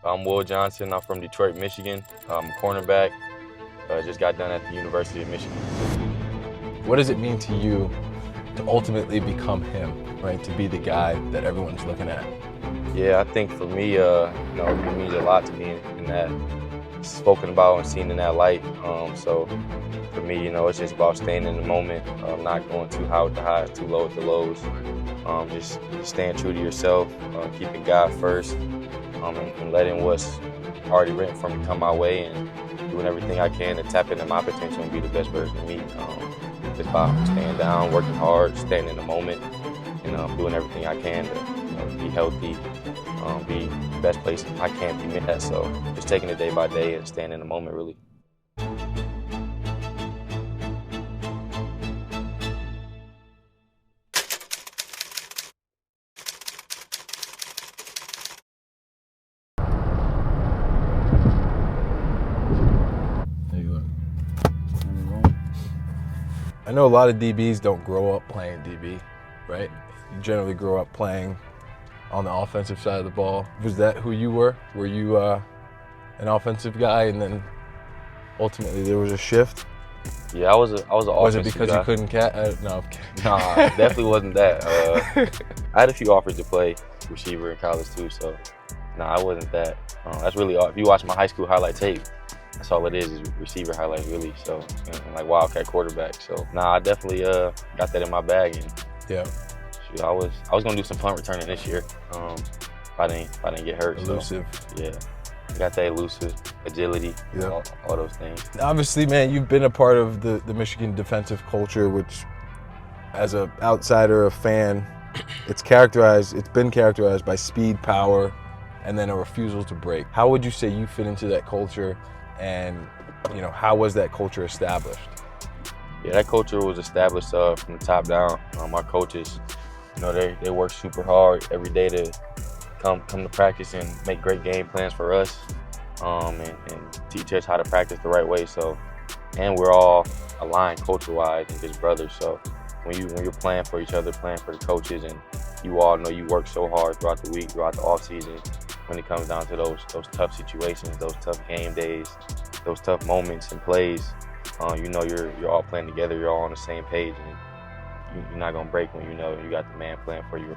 I'm Will Johnson. I'm from Detroit, Michigan. I'm a cornerback. Just got done at the University of Michigan. What does it mean to you to ultimately become him, right? To be the guy that everyone's looking at? Yeah, I think for me, it means a lot to be in that spoken about and seen in that light. So for me, it's just about staying in the moment, not going too high with the highs, too low with the lows. Just staying true to yourself, keeping God first, and letting what's already written for me come my way, and doing everything I can to tap into my potential and be the best version of me. It's about staying down, working hard, staying in the moment, and doing everything I can to be healthy, be the best place I can be at. So just taking it day by day and staying in the moment, really. I know a lot of DBs don't grow up playing DB, right? You generally grow up playing on the offensive side of the ball. Was that who you were? Were you an offensive guy, and then ultimately there was a shift? Yeah, I was an offensive Was it because guy. you couldn't catch? No, I'm kidding. Nah, definitely wasn't that. I had a few offers to play receiver in college too, so I wasn't that. That's really all. If you watch my high school highlight tape, that's all it is receiver highlights, really. So, like Wildcat quarterback. So, I definitely got that in my bag, and Yeah. shoot, I was gonna do some punt returning this year. If I didn't get hurt. Elusive. So, yeah, I got that elusive agility, Yeah. all those things. Obviously, man, you've been a part of the Michigan defensive culture, which, as an outsider, a fan, it's been characterized by speed, power, and then a refusal to break. How would you say you fit into that culture, and how was that culture established? Yeah, that culture was established from the top down. Our coaches, they work super hard every day to come to practice and make great game plans for us, and teach us how to practice the right way. So, and we're all aligned culture-wise and just brothers. So, when you're playing for each other, playing for the coaches, and you all know you work so hard throughout the week, throughout the off season, when it comes down to those tough situations, those tough game days, those tough moments and plays, you're all playing together. You're all on the same page, and you're not gonna break when you know you got the man playing for you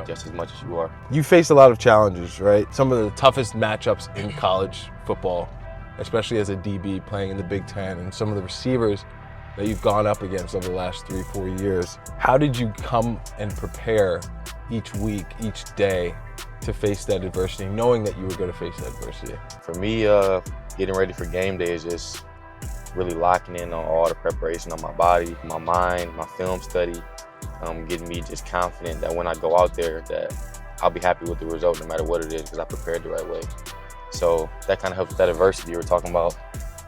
just as much as you are. You faced a lot of challenges, right? Some of the toughest matchups in college football, especially as a DB playing in the Big Ten, and some of the receivers that you've gone up against over the last 3-4 years. How did you come and prepare each week, each day, to face that adversity, knowing that you were going to face that adversity? For me, getting ready for game day is just really locking in on all the preparation on my body, my mind, my film study, getting me just confident that when I go out there that I'll be happy with the result no matter what it is, because I prepared the right way. So that kind of helps with that adversity you were talking about,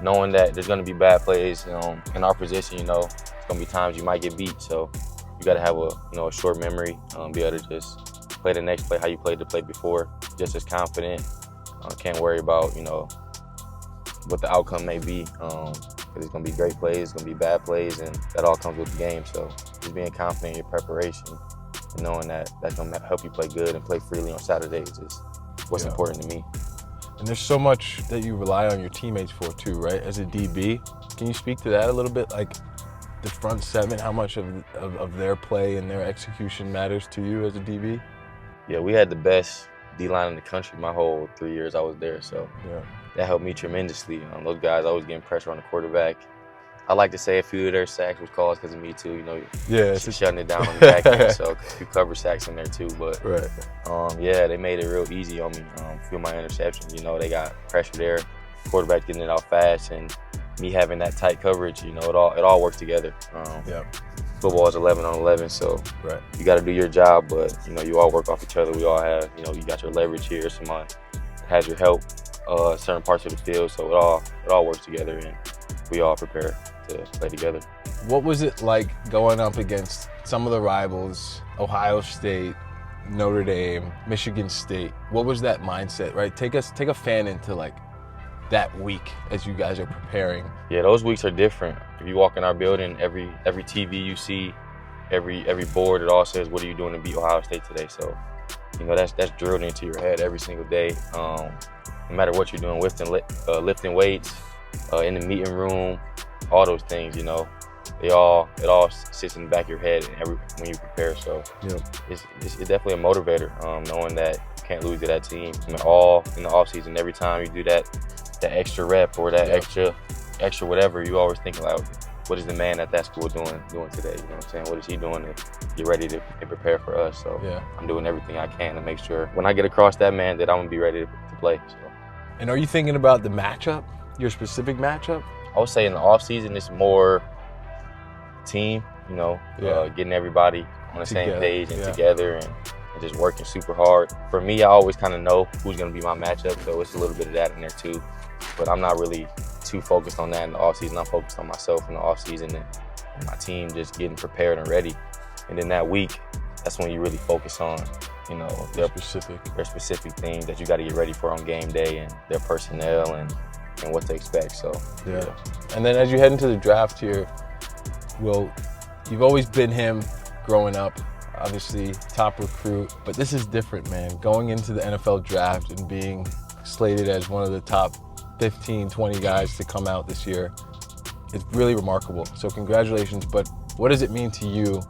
knowing that there's going to be bad plays. In our position, it's going to be times you might get beat. So you got to have a short memory, be able to just play the next play how you played the play before, just as confident. Can't worry about what the outcome may be, because it's going to be great plays, it's going to be bad plays, and that all comes with the game. So just being confident in your preparation and knowing that that's going to help you play good and play freely on Saturdays is what's important to me. And there's so much that you rely on your teammates for too, right? As a DB, can you speak to that a little bit? Like the front seven, how much of their play and their execution matters to you as a DB? Yeah, we had the best D-line in the country my whole 3 years I was there, so that helped me tremendously. Those guys always getting pressure on the quarterback. I like to say a few of their sacks was caused because of me too. Shutting it down on the back end, so a few cover sacks in there too. But they made it real easy on me. A few of my interceptions, they got pressure there. Quarterback getting it out fast, and me having that tight coverage. It all works together. Football is 11 on 11, so you got to do your job. But you all work off each other. We all have, you got your leverage here. Someone has your help, certain parts of the field. So it all works together, and we all prepare to play together. What was it like going up against some of the rivals, Ohio State, Notre Dame, Michigan State? What was that mindset, right? Take a fan into like that week as you guys are preparing. Yeah, those weeks are different. If you walk in our building, every TV you see, every board, it all says, what are you doing to beat Ohio State today? So, that's drilled into your head every single day. no matter what you're doing, lifting weights, in the meeting room, all those things, you know, it all sits in the back of your head when you prepare. So it's definitely a motivator, knowing that you can't lose to that team. I mean, all in the off season, every time you do that extra rep or that extra whatever, you always thinking like, what is the man at that school doing today? You know what I'm saying? What is he doing to get ready to prepare for us? So I'm doing everything I can to make sure when I get across that man that I'm gonna be ready to play. So. And are you thinking about the matchup, your specific matchup? I would say in the off season it's more team, you know, getting everybody on the same page and together and just working super hard. For me, I always kind of know who's gonna be my matchup, so it's a little bit of that in there too. But I'm not really too focused on that in the offseason. I'm focused on myself in the offseason and my team just getting prepared and ready. And then that week, that's when you really focus on, you know, their specific things that you got to get ready for on game day and their personnel and what to expect. So And then as you head into the draft here, Will, you've always been him growing up, obviously top recruit, but this is different, man. Going into the NFL draft and being slated as one of the top 15, 20 guys to come out this year is really remarkable. So congratulations, but what does it mean to you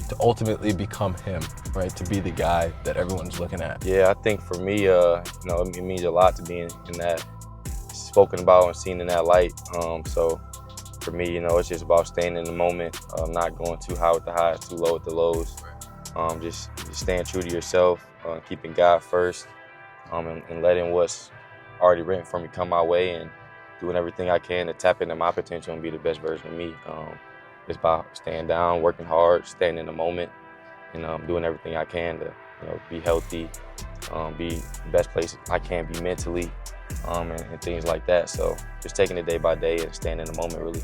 to ultimately become him, right? To be the guy that everyone's looking at? Yeah, I think for me, you know, it means a lot to be in that, spoken about and seen in that light. So for me, you know, it's just about staying in the moment, not going too high with the highs, too low with the lows. Just staying true to yourself, keeping God first, and letting what's already written for me come my way and doing everything I can to tap into my potential and be the best version of me. It's about staying down, working hard, staying in the moment, and doing everything I can to, you know, be healthy, be the best place I can be mentally, and things like that. So just taking it day by day and staying in the moment, really.